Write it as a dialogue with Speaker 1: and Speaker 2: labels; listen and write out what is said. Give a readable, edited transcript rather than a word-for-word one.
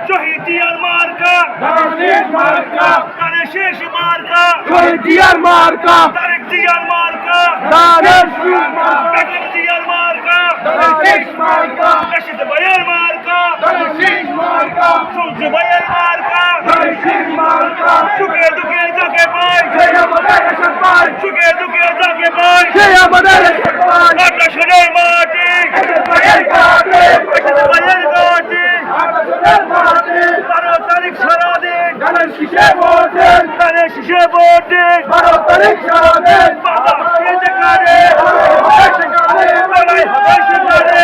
Speaker 1: শহীদ জিয়ার মার্কা
Speaker 2: ধানের মার্কা
Speaker 1: ধানের শেষ মার্কা
Speaker 2: শহীদ জিয়ার মার্কা
Speaker 1: তারেক জিয়ার মার্কা
Speaker 2: ধানের মার্কা
Speaker 1: তারেক জিয়ার মার্কা
Speaker 2: ধানের মার্কা
Speaker 1: রাশিদ ভাইয়ের মার্কা
Speaker 2: ধানের মার্কা
Speaker 1: সঞ্জু ভাইয়ের মার্কা
Speaker 2: ধানের মার্কা
Speaker 1: সুখে দুঃখে যাকে পাই
Speaker 2: সে আমাদের সম্মান
Speaker 1: সুখে দুঃখে যাকে পাই
Speaker 2: সে আমাদের সম্মান
Speaker 1: আকাশের মাটি
Speaker 2: ভাইয়ের কাছে
Speaker 1: রাশিদ ভাইয়ের মাটি 12 তারিখ সারাদিন
Speaker 2: ধানের শীষে ভোটের
Speaker 1: ধানের শীষে ভোট দিন
Speaker 2: 12 তারিখ সারাদিন
Speaker 1: বাবা সেখানে লড়াই হবে সেখানে